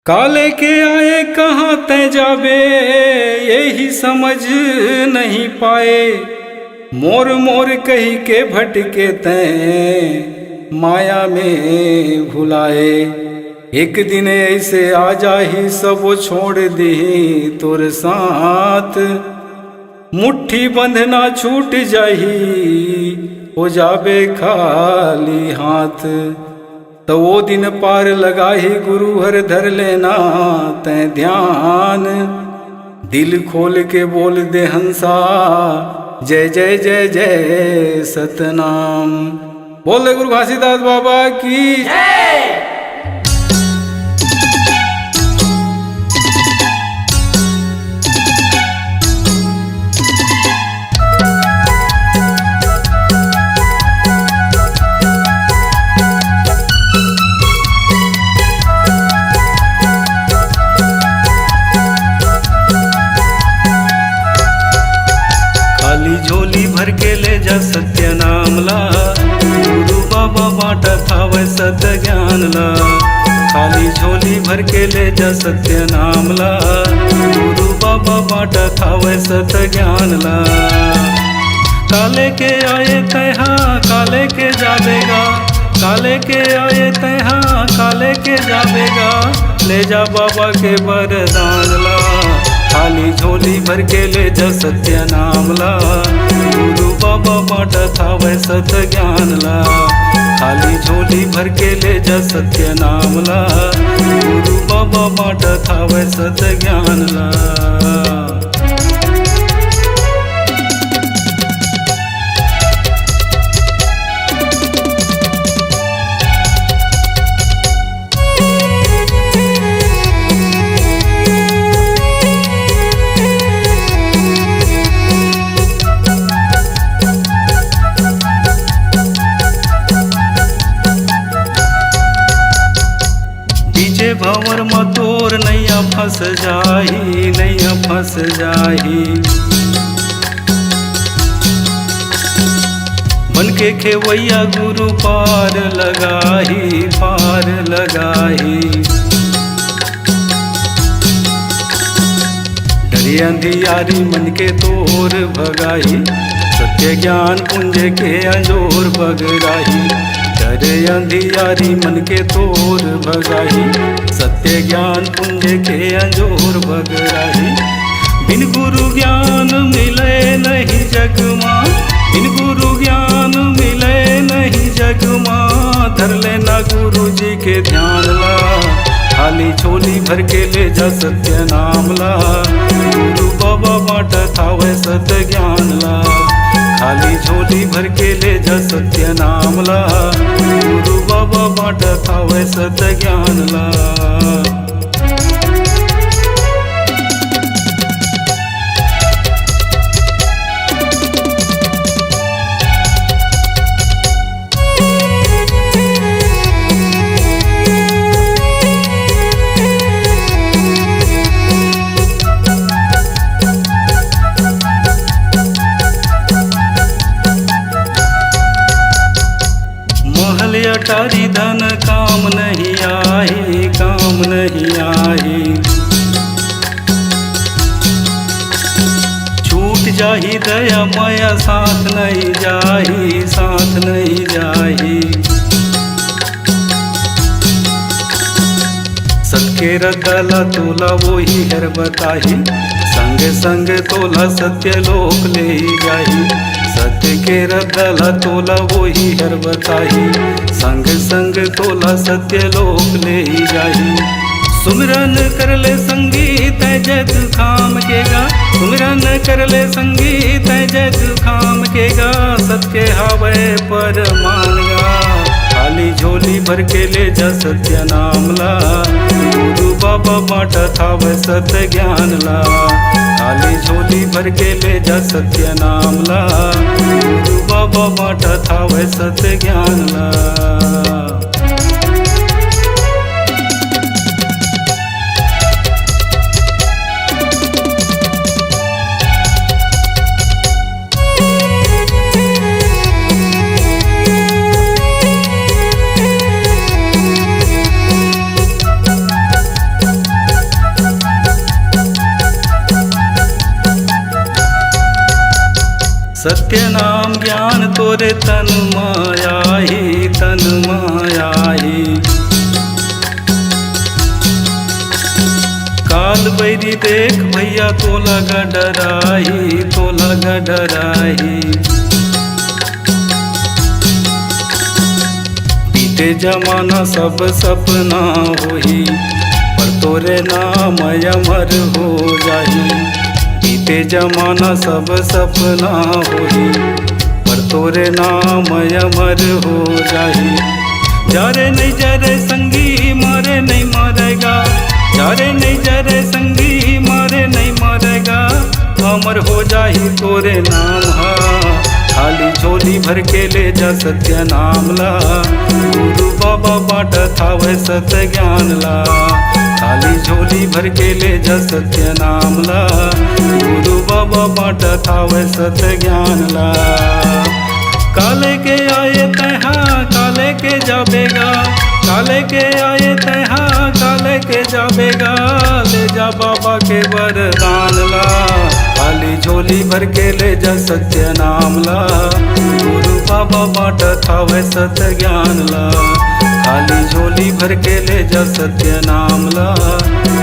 काले के आए कहाँ तय जाबे यही समझ नहीं पाए। मोर मोर कही के भटके तय माया में भुलाए। एक दिन ऐसे आ जाही सब छोड़ दी तोर साथ। मुट्ठी बंधना छूट जाही हो जाबे खाली हाथ। तो वो दिन पार लगाही गुरु हर धर लेना तै ध्यान। दिल खोल के बोल दे हंसा जय जय जय जय सतनाम। बोल दे गुरु घासीदास बाबा की जय। झोली भर के ले जा सत्य नाम ला। गुरु बाबा बाटत हवै सत्य ज्ञान ला। खाली झोली भर के ले जा सत्य नाम ला। गुरु बाबा बाटत हवै सत्य ज्ञान ला। काले के आए तैहा काले के जावेगा। काले के आए तैहा काले के जावेगा। ले जा बाबा के वरदान ला। खाली झोली भर के ले जा सत्य नाम ला। गुरु बाबा बाटत हवै सत्य ज्ञान ला। खाली झोली भर के ले जा सत्य नाम ला। गुरु बाबा बाटत हवै सत्य ज्ञान ला। भंवर मतोर नैया फंस जाही नैया फंस जाही। बन के खेवैया गुरु पार लगाही पार लगाही। डरे अंधियारी मन के तोर भगाही। सत्य ज्ञान पुंज के अंजोर बगराही। डरे अंधियारी मन के तोर भगाही। सत्य ज्ञान पुंज के अंजोर बगराही। बिन गुरु ज्ञान मिले नहीं जग माँ। बिन गुरु ज्ञान मिले नहीं जग माँ। धर लेना गुरु जी के ध्यान ला। खाली झोली भर के ले जा सत्य नाम ला। गुरु बाबा बाटत हवै सत्य ज्ञान ला। खाली झोली भर के ले जा सत्य नाम ला। गुरु बाबा बाटत हवै सत्य ज्ञान ला। अटारी धन काम नहीं आई काम नहीं आई। छूट जाही दया माया साथ नहीं जाही साथ नहीं जाही। सबके रतला तोला वही हर बताही। संग संग तोला सत्य लोक ले जाही। सत्य के रतला तोला वही हर बताही। संग संग तोला सत्य लोक ले जाही। सुमिरन कर ले संगीत जय तू खाम के गा। सुमिरन कर ले संगीत जय तू खाम के गा। सत्य हवै पर मान गा। खाली झोली भर के ले जा सत्य नाम ला। गुरु बाबा बाटत हवै सत्य ज्ञान ला। खाली झोली भर के ले जा सत्य नाम ला। गुरु बाबा बाटत हवै सत्य ज्ञान ला। सत्य नाम ज्ञान तोरे तन माया ही, तन माया ही। काल बैरी देख भैया तो लगा डराही, तो लगा डराही। बीते जमाना सब सपना होही, पर तोरे नाम अमर हो जाही। बीते जमाना सब सपना होही, पर तोरे नाम अमर हो जाही। जारे नहीं जरे संगी मारे नहीं मारेगा, जारे नहीं जरे संगी मारे नहीं मारेगा। अमर हो जाही तोरे नाम हा, खाली झोली भर के ले जा सत्य नाम ला। गुरु बाबा बाटत हावै सत्य ज्ञान ला, खाली झोली भर के ले जा सत्य नाम ला। गुरु बाबा बाटत हावै सत्य ज्ञान ला। काले के आए तहा काले के जाबेगा, काले के आए तहा काले के जाबेगा। ले जा बाबा के वरदान ला, खाली झोली भर के ले जा सत्य नाम ला। गुरु बाबा बाटत हावै सत्य ज्ञान ला, खाली झोली भर के ले जा सत्य नाम ला।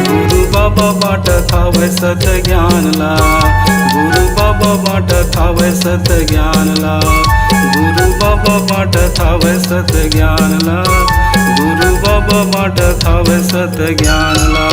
गुरु बाबा बाटत हावै सत्य ज्ञान ला, गुरु बाबा बाटत हावै सत्य ज्ञान ला। गुरु बाबा बाटत हावै सत्य ज्ञान ला, गुरु बाबा बाटत हावै सत्य ज्ञान ला।